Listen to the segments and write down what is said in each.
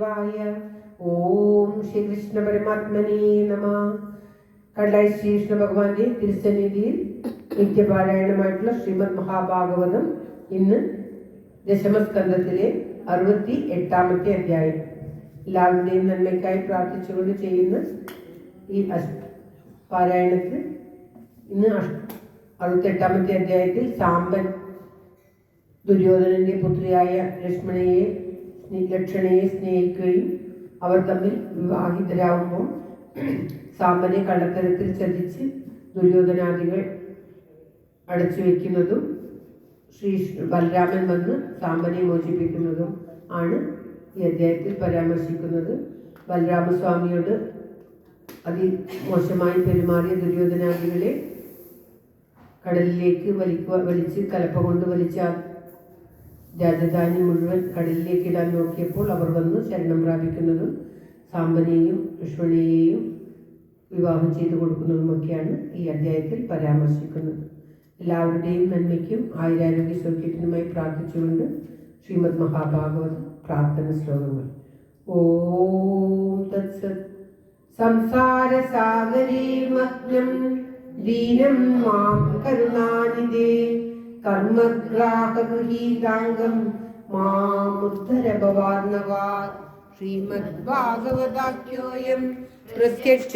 ഓം ശ്രീകൃഷ്ണ പരമാത്മനേ നമ. കടലായി ശ്രീകൃഷ്ണ ഭഗവാന്റെ തിരുസന്നിധിയിൽ നിത്യപാരായണമായിട്ടുള്ള ശ്രീമദ് മഹാഭാഗവതം ഇന്ന് ദശമസ്കന്ധത്തിലെ 68-ാമത്തെ അധ്യായം. എല്ലാവരുടെയും നന്മയ്ക്കായി പ്രാർത്ഥിച്ചുകൊണ്ട് ചെയ്യുന്ന ഈ പാരായണത്തിൽ ഇന്ന് 68-ാമത്തെ അധ്യായത്തിൽ സാമ്പൻ ദുര്യോധനന്റെ പുത്രിയായ ലക്ഷണയെ സ്നേഹിക്കുകയും അവർ തമ്മിൽ വിവാഹിതരാകുമ്പോൾ സാമ്പനെ കള്ളത്തരത്തിൽ ചതിച്ച് ദുര്യോധനാദികൾ അടച്ചു വയ്ക്കുന്നതും ബലരാമൻ വന്ന് സാമ്പനെ മോചിപ്പിക്കുന്നതും ആണ് ഈ അധ്യായത്തിൽ പരാമർശിക്കുന്നത്. ബലരാമസ്വാമിയോട് അതിമോശമായി പെരുമാറിയ ദുര്യോധനാദികളെ കടലിലേക്ക് വലിച്ച് കലപ്പ കൊണ്ട് വലിച്ച രാജധാനി മുഴുവൻ കടലിലേക്ക് ഇടാൻ നോക്കിയപ്പോൾ അവർ വന്ന് ശരണം പ്രാപിക്കുന്നതും സാമ്പനെയും ലക്ഷ്മണയെയും വിവാഹം ചെയ്തു കൊടുക്കുന്നതുമൊക്കെയാണ് ഈ അധ്യായത്തിൽ പരാമർശിക്കുന്നത്. എല്ലാവരുടെയും നന്മയ്ക്കും ആയുരാരോഗ്യ സൗഖ്യത്തിനുമായി പ്രാർത്ഥിച്ചുകൊണ്ട് ശ്രീമദ് മഹാഭാഗവത പ്രാർത്ഥന ശ്ലോകങ്ങൾ. ഓം തത്സത്. സംസാര സാഗരേ മഗ്നം ദീനം മാം കരുണാനിധേ കർമ്മഗ്രാഹഗൃഹീതാംഗം മാമുദ്ധര ഭവാർണവാത്. ശ്രീമദ് ഭാഗവതാഖ്യോയം പ്രത്യക്ഷ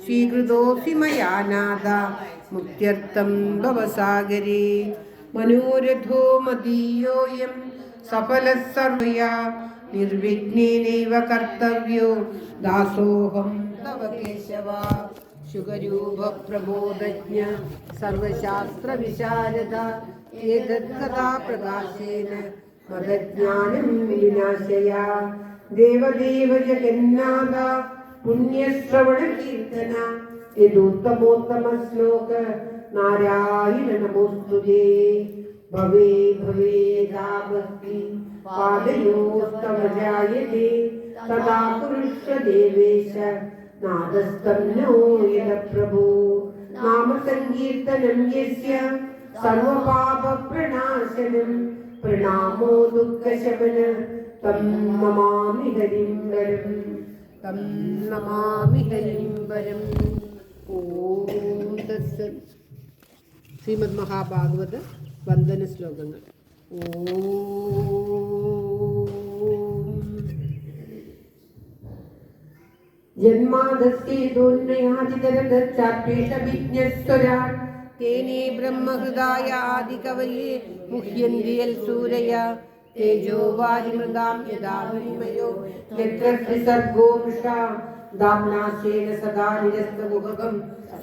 സ്വീകൃതോऽസി മയാ നാഥ മുക്ത്യർത്ഥം ഭവസാഗരേ. മനോരഥോ മദീയോയം സഫലഃ സർവയാ നിർവിഘ്നേനൈവ കർത്തവ്യോ ദാസോഹം തവ കേശവ. ശുഗരൂപ പ്രബോധജ്ഞ സർവശാസ്ത്ര വിശാരദ ഏതദ്കഥാ പ്രകാശേന മദജ്ഞാനം വിനാശയ. ദേവദേവ ജഗന്നാഥ പുണ്യശ്രവണ കീർത്തന യദുത്തമോത്തമ ശ്ലോക നാരായണ നമോസ്തുതേ. ഭവേ ഭവേദാ ഭക്തി പാദയോസ്തവ ജായതേ തദാ പുരുഷ ദേവേശ നാദസ്തം നോ യദ പ്രഭോ. നാമസങ്കീർത്തനം യസ്യ സർവപാപ പ്രണാശനം പ്രണാമോ ദുഃഖശമന തം നമാമി ഹരിം വരം. തം നമാമി ഹരിം വരം. ഓം തത്സത്. ശ്രീമദ് മഹാഭാഗവത വന്ദന ശ്ലോകങ്ങൾ. ജന്മാദസ്യേതോന്മയാദിതരതച്ചാപ്യേഷവിജ്ഞസ്വരാട് തേനേ ബ്രഹ്മഹൃദായ ആദികവയേ മുഹ്യന്തിയൽ സൂരയ തേജോ വാരിമൃതാം യദാ വിനിമയോ യത്ര ത്രിസർഗോ മൃഷാ ദാംനാശേന സദാ നിരസ്തമുഖം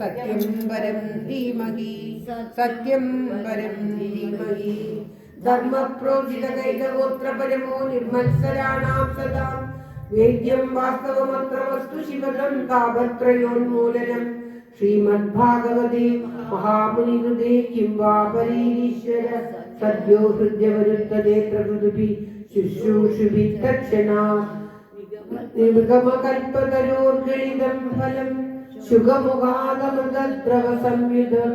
സത്യം പരം ധീമഹി. സത്യം പരം ധീമഹി. ധർമ്മപ്രോജിതകൈതഗോത്ര പരമോ നിർമത്സരാണാം സദാ വേദ്യം വാസ്തവമത്ര വസ്തു ശിവദം താപത്രയോന്മൂലനം. ശ്രീമദ്ഭാഗവതേ മഹാമുനികൃതേ കിം വാ പരീരീശ്വര സദ്യോ ഹൃദ്യവരുദ്ധതേ പ്രകൃതിഭി ശുശ്രൂഷുഭി തക്ഷണാ. നിഗമകൽപതരോർഗളിതം ഫലം ശുഗമുഖാദമൃതദ്രവ സംയുതം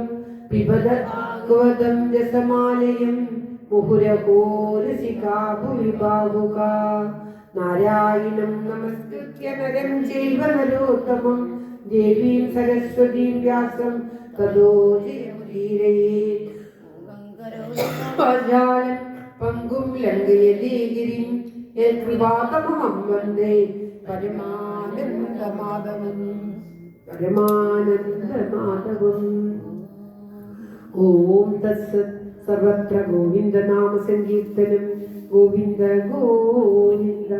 പിബദം രസമാലയം മുഹുരഹോ രസികാ ഭുവി ബാഹുകാ. നാരായണം നമസ്കൃത്യ നരം ചൈവ നരോത്തമം ദേവീം സരസ്വതീം വ്യാസം തതോ ജയമുദീരയേത്. പങ്കും ലംഘയതേ ഗിരിം യത്കൃപാതമഹം വന്ദേ പരമാനന്ദമാധവം. ഓം തത്സത്. സർവത്ര ഗോവിന്ദനാമ സങ്കീർത്തനം. ഗോവിന്ദ ഗോവിന്ദ.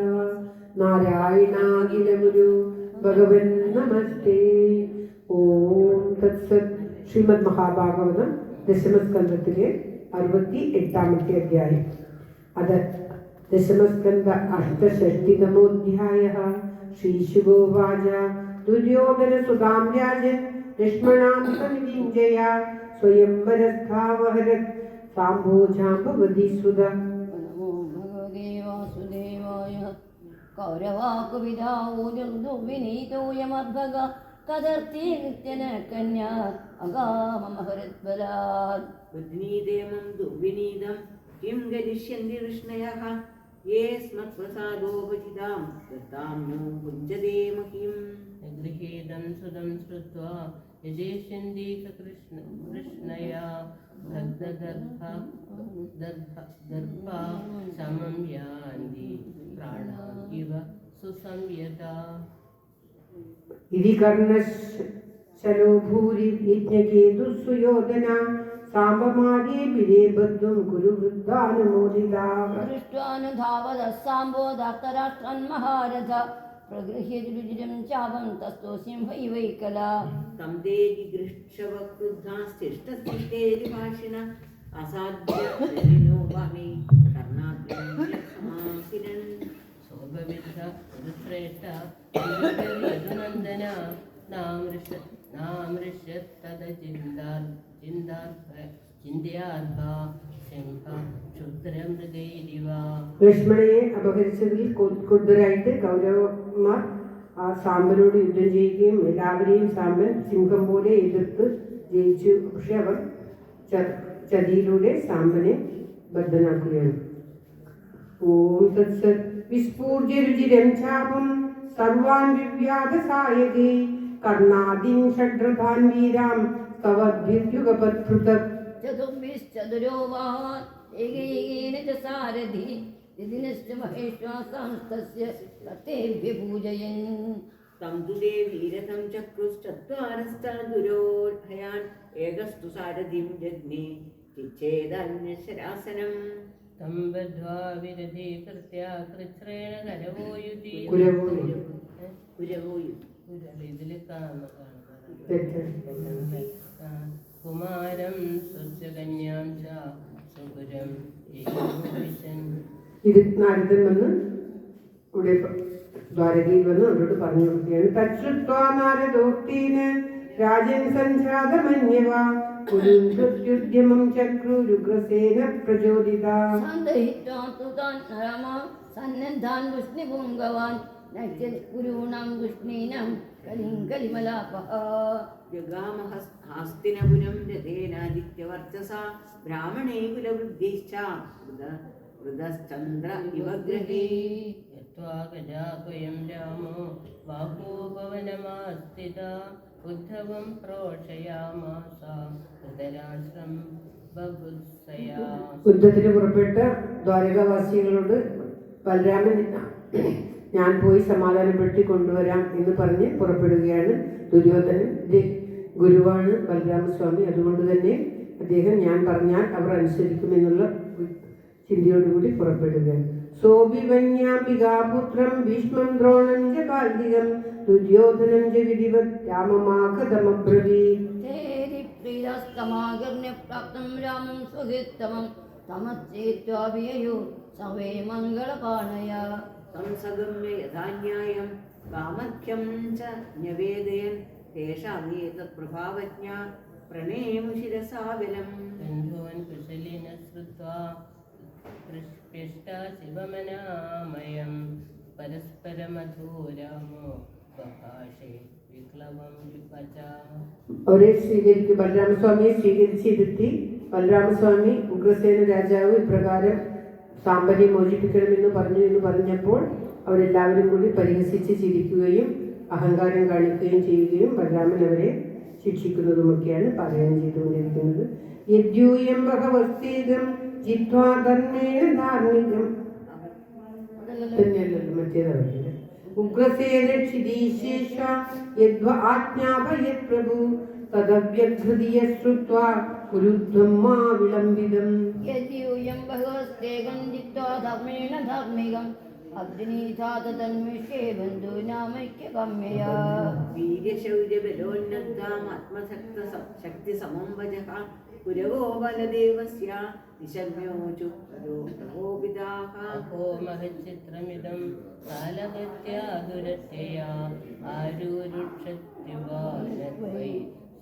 നാരായണാഖിലഗുരു ഭഗവൻ നമസ്തേ. ഓം തത്സത്. ശ്രീമദ് മഹാഭാഗവതം ദശമസ്കന്ധത്തിലെ 68-ാമത്തെ അധ്യായം. അത് ദശമസ്കന്ധ അഷ്ടഷഷ്ടിതമോധ്യായഃ. ശ്രീശുകോവാച. ദുര്യോധന സുതാം രാജൻ ലക്ഷ്മണാം സവിജിഞ്ജയ സ്വയംവരസ്ഥാവഹരത് സാംഭോജാംബവതി സുത. കൗരവാകുവിധാവോജംവിനീതോയമർഭഗ കദർത്തി നിത്യന കന്യാ അഗാമമഹരദ്ബലാത്. ഉദ്നീതേമം ദുർവിനീതം കിം ഗരിഷ്യന്തി കൃഷ്ണയഃ ये स्मत्प्रसादोपचितां दत्तां नो भुञ्जते महीं गृहीतं सुदं श्रुत्वा यजेष्यन्दीककृष्णया दग्धदर्भा समं यान्ति प्राणा इव सुसंयता इति कर्णशलो भूरि यज्ञकेतुः सुयोधना साम्बमार्ये बिरे बद्धुं कुरु वृद्धानुमोदिताः दृष्ट्वानुधावतः साम्बोदात्तराष्ट्रन्महारथ प्रगृह्य रुचिरं चापं तस्थो सिंहैवैकला तं ते जिगृक्षवक्रुद्धास्तिष्ठस्तिष्ठेरिभाषिण असाध्यनो वामे कर्णाग्निसमासिनन् शोभविद्ध ऋश्रेष्ठ यदुनन्दना नामृष्यत्तदचिन्त्यार्हा സിംഹ ക്ഷുദ്രമൃഗൈരിവ. ലക്ഷ്മണയെ അപഹരിച്ചതിൽ ക്രുദ്ധരായിട്ട് കൗരവന്മാർ ആ സാമ്പനോട് യുദ്ധം ചെയ്യുകയും എല്ലാവരെയും സാമ്പൻ സിംഹം പോലെ എതിർത്ത് ജയിച്ചു. പക്ഷെ അവർ ചതിയിലൂടെ സാമ്പനെ ബദ്ധനാക്കുകയാണ്. ഓം തത്സത് വിസ്ഫൂർജ്യ രുചിരം ചാപം സർവാൻ വിവ്യാധസായകേ കർണാദീൻ ഷഡ്രഥാൻ വീരാം കവദ്ഭിര്യുഗപത്പൃഥക് ചതുർഭിശ്ചതുരോ വാൻ ഏകൈകേന ച സാരഥി ദിനശ്ച മഹേശ്വാസാംസ്തസ്യ തത്തേഭ്യ പൂജയൻ तं तु देवीरथं चक्रुश्चत्वारश्चादुरोहयान् एकस्तु सारथिं जज्ञे चिच्छेदन्यशरासनम् तं बद्ध्वा विरधीकृत्य कृच्छ्रेण करवोयुति ഇതിൽ കുമാരം സ്വസ്യകന്യാം ച സുഗുരം യേശുവിശൻ. ഇത് നാരദൻ വന്ന് ഇവിടെ ദ്വാരകയിൽ വന്ന് അവരോട് പറഞ്ഞു കൊടുക്കുകയാണ്. തച്ഛുത്വാ നാരദോക്തീന് രാജൻ സഞ്ജാതമന്യവ പുരുദ്യുദ്യമം ചക്രുരുഗ്രസേന പ്രചോദിത സന്ദഹിത്വാ തു താൻ രാമാം സന്നദ്ധാൻ വൃഷ്ണിപുംഗവാൻ കുരൂണാം വൃഷ്ണീനാം കലിംകലിമലാപഃ ജഗാമഹസ്തിനപുരം രഥേനാദിത്യവർച്ചസാ ബ്രാഹ്മണേ കുലവൃദ്ധിശ്ച വൃതശ്ചന്ദ്ര ഇവ ഗ്രഹേ യത്വാ ഗജാപയം രാമോ ബാഹൂപവനമാസ്ഥിത ഉദ്ധവം പ്രോഷയാമാസ ധൃതരാഷ്ട്രം ബഭുത്സയാ. യുദ്ധത്തിന് പുറപ്പെട്ട ദ്വാരകാവാസികളോട് ബലരാമൻ ഞാൻ പോയി സമാധാനപ്പെടുത്തി കൊണ്ടുവരാം എന്ന് പറഞ്ഞ് പുറപ്പെടുകയാണ്. ദുര്യോധനൻ ഗുരുവാണ് ബലരാമസ്വാമി, അതുകൊണ്ട് തന്നെ അദ്ദേഹം ഞാൻ പറഞ്ഞാൽ അവർ അനുസരിക്കുമെന്നുള്ള ചിന്തയോടുകൂടി പുറപ്പെടുകയാണ്. സോഭിവന്യാംബികാപുത്രം ഭീഷ്മം ദ്രോണം ച കാർത്തികം ദുര്യോധനം ച വിധിവത് രാമമാഗതമബ്രവീത് തേരി പ്രീതസ്തമാകർണ്യ പ്രാപ്തം രാമം സ്വഹിത്തമം തമച്ചേത്വാഭിയയോ സവേ മംഗളപാണയ तं सगम्य यथान्यायं कामख्यं च न्यवेदयन् तेषामेतत्प्रभावज्ञा प्रणेमुशिरसा विलम्. बन्धून् कुशलिनः श्रुत्वा पृष्टा शिवमनामयं परस्परमधो रामो बभाषे विक्लवं विपचा. അവരെ സ്വീകരിക്കും. ബലരാമസ്വാമിയെ സ്വീകരിച്ചിരുത്തി ബലരാമസ്വാമി ഉഗ്രസേന രാജാവ് ഇപ്രകാരം സാമ്പനെ മോചിപ്പിക്കണമെന്ന് പറഞ്ഞു എന്ന് പറഞ്ഞപ്പോൾ അവരെല്ലാവരും കൂടി പരിഹസിച്ച് ചിരിക്കുകയും അഹങ്കാരം കാണിക്കുകയും ചെയ്യുകയും ബലരാമൻ അവരെ ശിക്ഷിക്കുന്നതുമൊക്കെയാണ് പാരായണം ചെയ്തുകൊണ്ടിരിക്കുന്നത്. യദ്യൂയം ഭഗവസ്തേജം ജിത്വാ ധർമ്മേണ ധാർമ്മികം തന്നെയല്ലല്ലോ മറ്റേതവരുടെ ഉഗ്രസേന ക്ഷിതീശേഷ യദ്വ ആജ്ഞാപയത് പ്രഭു തദവ്യഘൃതിയ ശ്രുത്വാ കുരുധ്വം മാ വിളംബിതം. യദ്യൂയം ഭഗവസ്തേകം ജിത്വാ ധർമ്മേണ ധാർമ്മികം അഗ്നീധാത തന്മിഷേ ബന്ധൂനാമൈക്യകമ്യയാ. വീര്യശൗര്യബലോന്നദ്ധാമാത്മശക്തിസമം വജഃ കുരവോ ബലദേവസ്യ നിശമ്യോചു പ്രകോപിതാഃ. അഹോ മഹച്ചിത്രമിദം കാലഗത്യാദുരത്യയാ ആരൂരുക്ഷത്യുവാനദ്വൈ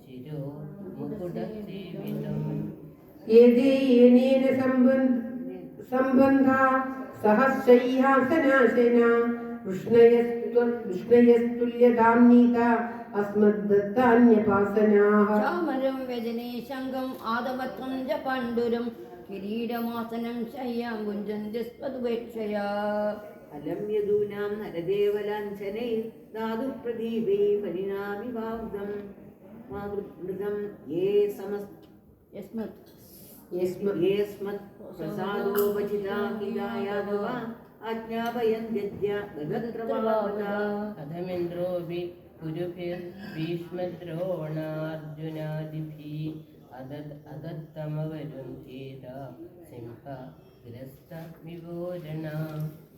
ശിരോ മുകുടസേവിതം. യേനേന സംബന്ധ സഹസ്രൈഹാസനാശന വിഷ്ണയസ്തുല്യതാംനീത അസ്മദ്ദത്താന്യപാസനാഃ. ചാമരം വ്യജനേ ശംഖം ആദമത്വം ച പാണ്ഡുരം കിരീടമാസനം ശയ്യാം ഭുഞ്ചന്തി സ്വതുപേക്ഷയാ അലം യദൂനാം നരദേവലാഞ്ചനൈ ധാതുപ്രദീപൈ പരിണാമിവാവൃതം മാതൃമൃഗം യസ്മത് യേസ്മത് പ്രസാദോപചിതാഹിതായാദവ ആജ്ഞാപയന്ത്യദ്യ ഗഗത്രവാവൃതാ അധമിന്ദ്രോപി കുരുഭിർഭീഷ്മദ്രോണാർജുനാദിഭിः അദത്തമവരുന്ധീത സിംഹ ഗ്രസ്തമിവോരണ.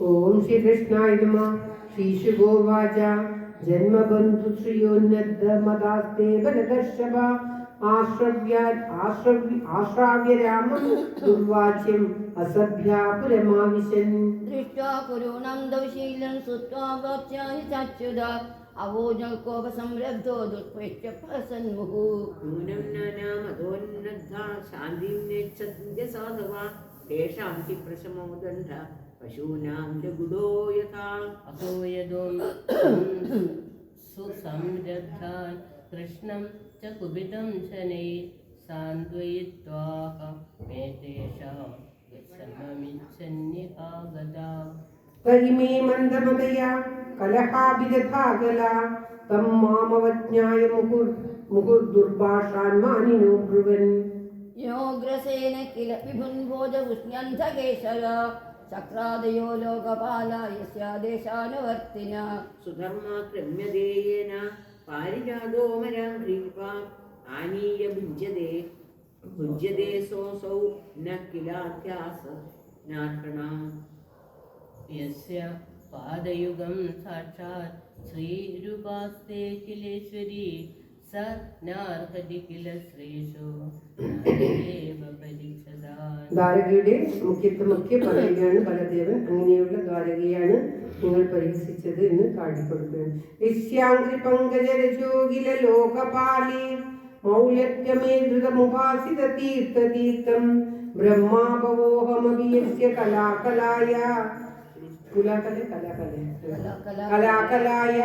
ഓം ശ്രീകൃഷ്ണായ നമഃ. ശ്രീശുഗോവാച ജന്മബന്ധു ശ്രിയോന്നദ്ധമതാസ്തേ ബലദർശഭ ആശ്രാവ്യ രാമം ദുർവാച്യം അസഭ്യാ പുരമാവിശൻ. ദൃഷ്ട്വാ കുരുണം ദൗശീലം ശ്രുത്വാ വാച്യാനി ചാച്യുതാ അവോജൽകോപസംരബ്ധോ ദുഷ്പേക്ഷ്യ പ്രസന്മുഹു. നൂനം നാനാമതോന്നദ്ധാ ശാന്തിം നേച്ഛന്ത്യ സാധവാ തേഷാം ഹി പ്രശമോ ദണ്ഡ പശൂനാം ജഗുഡോ യഥാ. അസൂയദോം സുസംരബ്ധാൻ കൃഷ്ണം ച കുപിതം ശനൈः സാന്ത്വയിത്വാഹ മേ തേഷാം സമമിച്ഛന്യകാഗതാ. തരിമേ മന്ദമതയാ കലഹാഭിരഥാകല തം മാമവജ്ഞായ മുഹുർദുർഭാഷാൻ മാനിനോ ബ്രുവൻ. യോഗ്രസേന കില വിഭുൻഭോജവൃഷ്ണ്യന്ധകേശര ചക്രാദയോ ലോകപാല യസ്യാദേശാനുവർത്തിന. സുധർമാക്രമ്യദേയേന പാരിജാതോ മരാം ഗ്രീവാ ആനീയ ഭുജ്യതേ സോസൗ ന കിലാധ്യാസ നാർഹണാം. യസ്യ പാദയുഗം സാക്ഷാത് ശ്രീരൂപാസ്തേ കിലേശ്വരി സ നാർഹതി കില ശ്രീഷു നാരദേവ പരീക്ഷതാൻ. ദ്വാരകയുടെ മുഖ്യ പറയുകയാണ് ബലദേവൻ. അങ്ങനെയുള്ള ദ്വാരകയാണ് നിങ്ങൾ പരിഹസിച്ചത് എന്ന് കാട്ടിക്കൊടുക്കുകയാണ്. യസ്യാംഗ്രി പങ്കജരജോഗില ലോകപാലേ മൗല്യത്യമേ ധൃതമുപാസിത തീർത്ഥതീർത്ഥം ബ്രഹ്മാപവോഹമപി യസ്യ കലാകലായ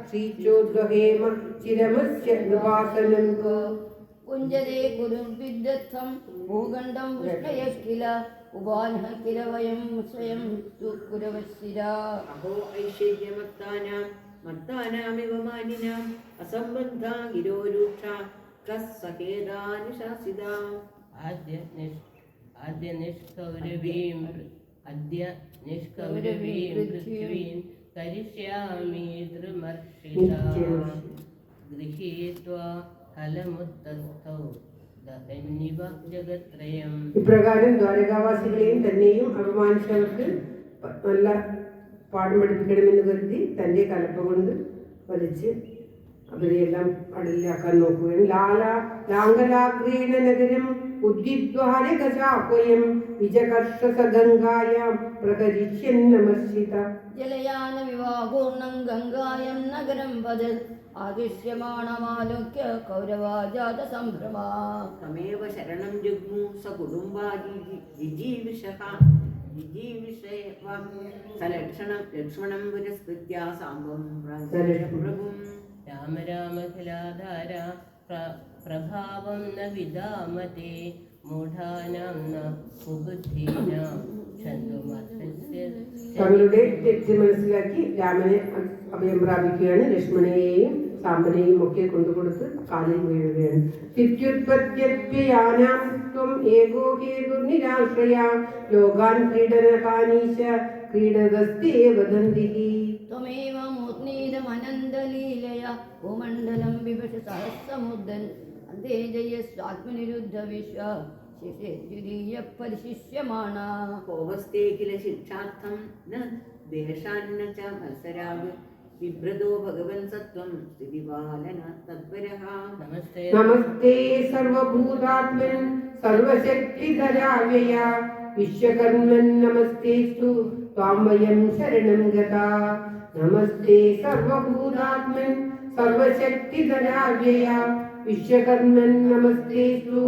ശ്രീചോദ്വഹേമ ചിരമസ്യ നൃപാസനം. കുഞ്ചരേ ഗുരുർവിദ്വത്സം ഭൂഖണ്ഡം വിഷ്ണയഃ ഉപാനഃ കില വയം സ്വയം കുരവശ്ശിരാ. അഹോ ഐശ്വര്യമത്താനാം മത്താനാമിവ മാനിനാം അസംബദ്ധാ ഗിരോരൂക്ഷ കസ്സഹേദാനുശാസിതാ. അദ്യ നിഷ്കൗരവീം പൃഥ്വീം കരിഷ്യാമി ദ്രുമർഷിതാ. ഗൃഹീത്വാ ഫലമുത്തസ്ഥൗ ദഹന്യവ ജഗത്രയം. ഇപ്രകാരം ദ്വാരകാവാസികളെയും തന്നെയും അപമാനിച്ചവർക്ക് നല്ല പാഠം പഠിപ്പിക്കണമെന്ന് കരുതി തൻ്റെ കലപ്പ കൊണ്ട് വലിച്ച് അവരെയെല്ലാം അടലിലാക്കാൻ നോക്കുകയാണ്. ലാംഗലാഗ്രീണ നഗരം ഉദ്ദിദ്വാരകചാഹ്വയം വിജകർഷസ ഗംഗായാം പ്രകരിഷ്യന്നമർശിത. ജലയാന വിവാഹൂർണം ഗംഗായം നഗരം വദൽ ആദിശ്യമാണമാലോക്യ കൗരവാജാത സംഭ്രമാ. തമേവ ശരണം ജഗ്മു സ കുടുംബാ ജിജീവിഷഃ ലക്ഷ്മണം പുരസ്കൃത്യ സാംബം പ്രഭും. രാമ രാമഖിലാധാര പ്രഭാവം ന വിദാമതേ മൂഢാനാം ന കുബുദ്ധീനാം ഛന്ദുമർഹസ്യ. തങ്ങളുടെ തെറ്റ് മനസ്സിലാക്കി രാമനെ അഭയം പ്രാപിക്കുകയാണ്. ലക്ഷ്മണനെയും സാമ്പനെയും ഒക്കെ കൊണ്ടുകൊടുത്ത് കാലിൽ വീഴുകയാണ്. സ്ഥിത്യുത്പത്യപ്യയാനാം ത്വം ഏകോ ഹേതുർനിരാശ്രയാ ലോകാൻ ക്രീഡനകാനീശ ക്രീഡതസ്തേ വദന്തിഹി. ത്വമേവ മൂർധ്നീതമനന്തലീലയ ഭൂമണ്ഡലം വിഭജ സഹസ്രമുദ്ദൻ അന്തേ ജയസ്വാത്മനിരുദ്ധ വിശ്വ ശിശേദ്യുരീയ പരിശിഷ്യമാണ. കോപസ്തേ കില ശിക്ഷാർത്ഥം ന ദേശാന്ന ച മത്സരാഗ് വിഭ്രതോ ഭഗവൻ സത്വം സ്ഥിതിപാലന തത്പരഃ. നമസ്തേ സർവഭൂതാത്മൻ സർവശക്തിധരാവ്യയ വിശ്വകർമ്മൻ നമസ്തേസ്തു ത്വാം വയം ശരണം ഗതാ. നമസ്തേ സർവഭൂതാത്മൻ സർവശക്തിധരാവ്യയ വിശ്വകർമ്മൻ നമസ്തേസ്തു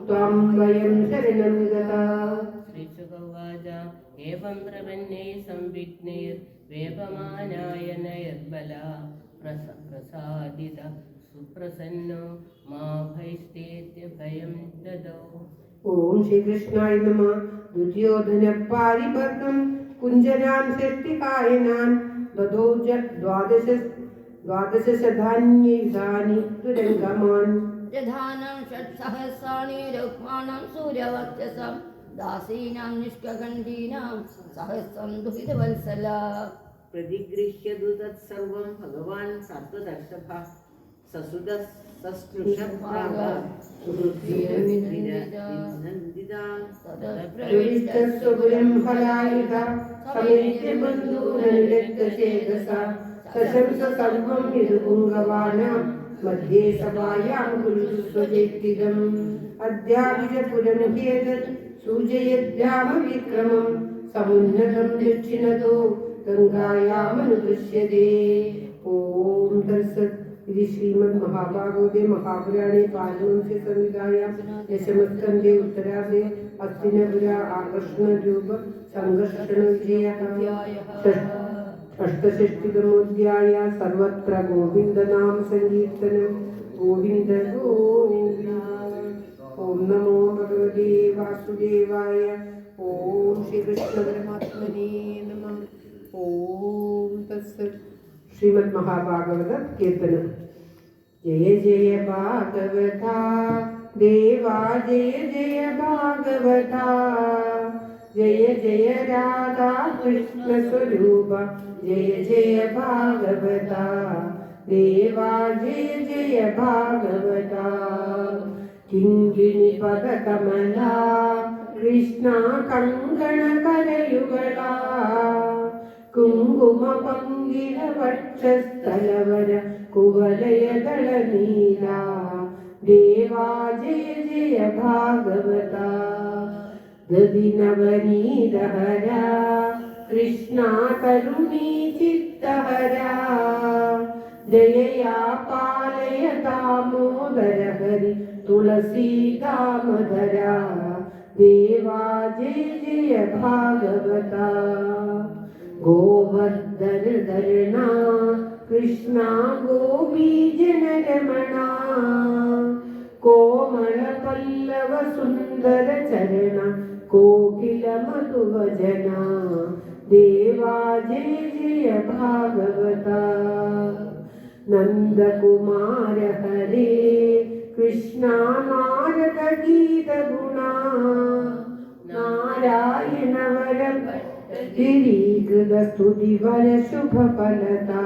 ത്വാം വയം ശരണം ഗതാ. ശ്രീശുകവാച ഏവം പ്രപന്നൈ സംവിഘ്നൈർവേപമാനായ നൈർബല പ്രസാദിത സുപ്രസന്നോ മാ ഭൈഷ്ടേത്യ ഭയം ദദോ. ഓം ശ്രീകൃഷ്ണായ നമ. ദുര്യോധന പാരിപർഗം കുഞ്ചനാൻ ഷഷ്ടികായനാൻ ദ്വാദശധാന്യൈതാനി തുരംഗമാൻ. प्रधानं षट्सहस्राणि रुक्माणं सूर्यवक्षसं दासीनां निष्कण्ठीनां सहस्रं दुहितवत्सला. പ്രതിഗൃഹ്യതു തത്സർവം ഭഗവാൻ സത്വദർശഭ സസുതഃ സസ്പൃശഭാഗ സുഹൃദ്ഭിരനന്ദിതാം. പ്രവിഷ്ടസ്വപുരം ഫലായുധ സമേത്യ ബന്ധൂനനിരക്തചേതസാ സശംസ സർവം യദുപുംഗവാനാം മധ്യേ സഭായാം കുരുഷു സ്വജൈത്തികം. അദ്യാവിജപുരം ഹ്യേതത് സൂചയദ്രാമവിക്രമം സമുന്നതം ദക്ഷിണതോ ഗംഗായാമനുദൃശ്യതേ. ഓം തത്സത്. ഇത് ശ്രീമദ് മഹാഭാഗവതേ മഹാപുരാണേ പാരമഹംസ്യ സംഹിതായാം ദശമസ്കന്ധേ ഉത്തരാർദ്ധേ അസ്തിനപുര ആകർഷണരൂപ സംഘർഷണ വിജയഃ. അഷ്ടഷഷ്ടിതമോധ്യായ. സർവത്ര ഗോവിന്ദനാമ സങ്കീർത്തനം. ഗോവിന്ദ ഗോവിന്ദ. ഓം നമോ ഭഗവതേ വാസുദേവായ. ഓം ശ്രീകൃഷ്ണ പരമാത്മനേ നമഃ. ഓം തത്സത്. ശ്രീമദ് മഹാഭാഗവത കീർത്തനം. ജയ ജയ ഭാഗവത ദേവാ ജയ ജയ ഭാഗവത. ജയ ജയ രാധാ കൃഷ്ണ സ്വരൂപ ജയ ജയ ഭാഗവത. ദേവാ ജയ ജയ ഭാഗവത. കിങ്കിണി പദകമല കൃഷ്ണ കങ്കണ കരയുകള. കുങ്കുമ പങ്കില വക്ഷസ്ഥലവര കുവലയദള നീല. ദേവാ ജയ ജയ ഭാഗവത. ദദിനവനീതഹര കൃഷ്ണ കരുണീ ചിത്തഹര. ദയയാ പാലയ ദാമോദര ഹരി തുളസീ ദാമോദര. ദേവാ ജയ ജയ ഭാഗവത. ഗോവർദ്ധനധരണ കൃഷ്ണ ഗോപീജനരമണ. കോമള പല്ലവ സുന്ദര ചരണ കോകില മധുവജന. ദേവാ ജയ ജയ ഭാഗവത. നന്ദകുമാര ഹരേ കൃഷ്ണ നാരദ ഗീത ഗുണ. നാരായണ വര गिरीकृत स्तुति वर शुभ फलता.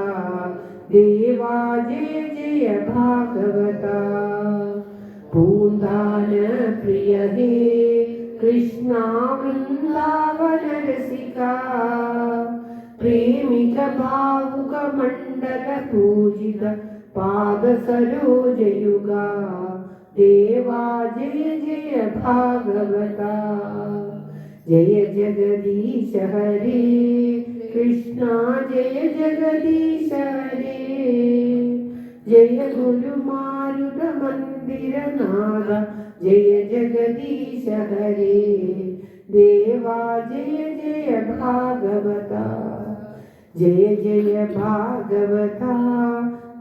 देवा जय जय भागवता. पूंदान प्रिय हे कृष्णा वृंदावन रसिका. प्रेमिक भावुक मंडल पूजित पाद सरोज युगा. देवा जय जय भागवता. जय जगदीश हरे कृष्णा जय जगदीश हरे. जय गुरु मारुत मंदिर नाद जय जगदीश हरे. देवा जय जय भागवता. जय जय भागवता.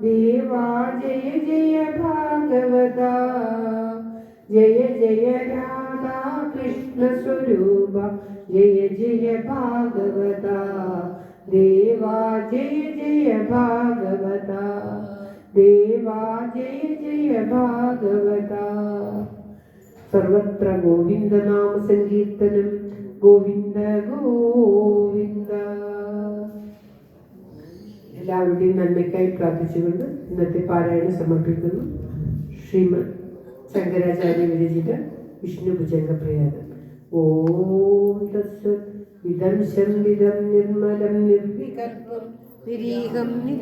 देवा जय जय भागवता. जय जय राधा कृष्ण स्वरूप जय जय भागवता. देवा जय जय भागवता. देवा जय जय भागवता. सर्वत्र गोविंद नाम संकीर्तനം. गोविंद गोविंद. എല്ലാവരുടെയും നന്മയ്ക്കായി പ്രാർത്ഥിച്ചുകൊണ്ട് ഇന്നത്തെ പാരായണം സമർപ്പിക്കുന്നു. ശ്രീമദ് ശങ്കരാചാര്യ വിരചിത വിഷ്ണു ഭുജംഗ പ്രയാഗം. ഓം തത്സത്. ഇദം ശംവിദം നിർമ്മലം നിർവികൽപം നിരീഹം